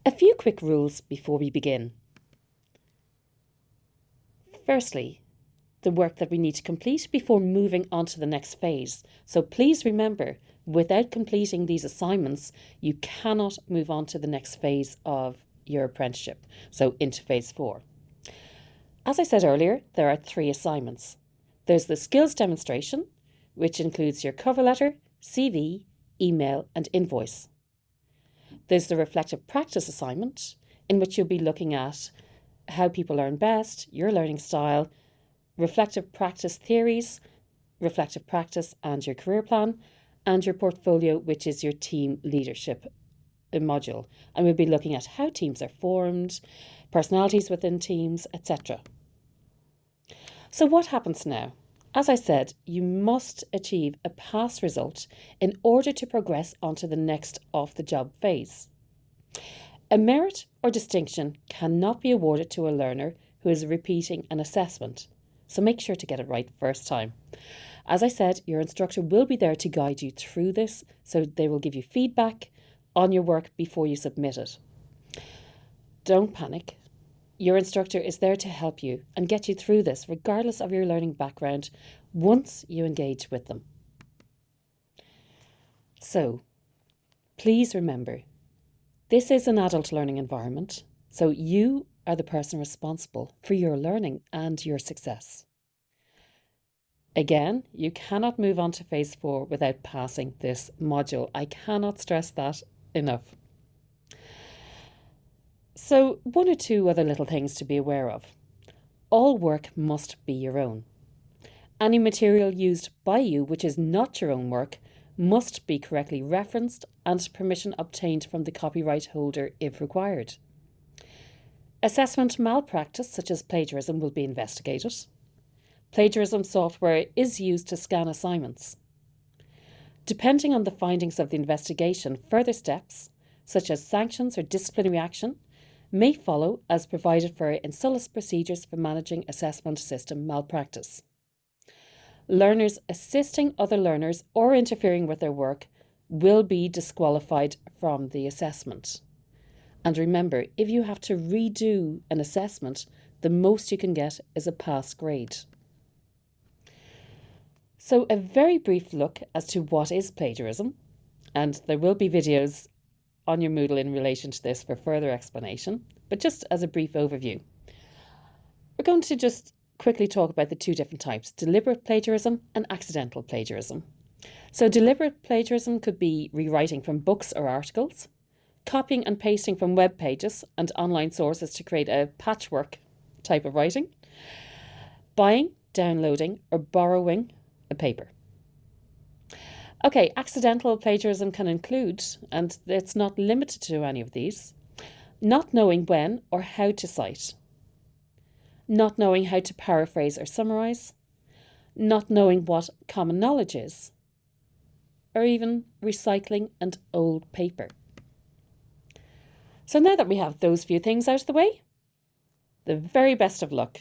A few quick rules before we begin. Firstly, the work that we need to complete before moving on to the next phase. So please remember, without completing these assignments, you cannot move on to the next phase of your apprenticeship, so into phase 4. As I said earlier, there are 3 assignments. There's the skills demonstration, which includes your cover letter, CV, email, and invoice. There's the reflective practice assignment, in which you'll be looking at how people learn best, your learning style, reflective practice theories, reflective practice and your career plan, and your portfolio, which is your team leadership module. And we'll be looking at how teams are formed, personalities within teams, etc. So what happens now? As I said, you must achieve a pass result in order to progress onto the next off-the-job phase. A merit or distinction cannot be awarded to a learner who is repeating an assessment, so make sure to get it right first time. As I said, your instructor will be there to guide you through this, so they will give you feedback on your work before you submit it. Don't panic. Your instructor is there to help you and get you through this, regardless of your learning background, once you engage with them. So, please remember, this is an adult learning environment, so you are the person responsible for your learning and your success. Again, you cannot move on to phase 4 without passing this module. I cannot stress that enough. So, 1 or 2 other little things to be aware of. All work must be your own. Any material used by you which is not your own work must be correctly referenced and permission obtained from the copyright holder if required. Assessment malpractice such as plagiarism will be investigated. Plagiarism software is used to scan assignments. Depending on the findings of the investigation, further steps, such as sanctions or disciplinary action, may follow as provided for in SOLAS procedures for managing assessment system malpractice. Learners assisting other learners or interfering with their work will be disqualified from the assessment. And remember, if you have to redo an assessment, the most you can get is a pass grade. So a very brief look as to what is plagiarism, and there will be videos on your Moodle in relation to this for further explanation, but just as a brief overview. We're going to just quickly talk about the 2 different types, deliberate plagiarism and accidental plagiarism. So deliberate plagiarism could be rewriting from books or articles, copying and pasting from web pages and online sources to create a patchwork type of writing, buying, downloading or borrowing a paper. Okay, accidental plagiarism can include, and it's not limited to any of these, not knowing when or how to cite, not knowing how to paraphrase or summarise, not knowing what common knowledge is, or even recycling an old paper. So now that we have those few things out of the way, the very best of luck.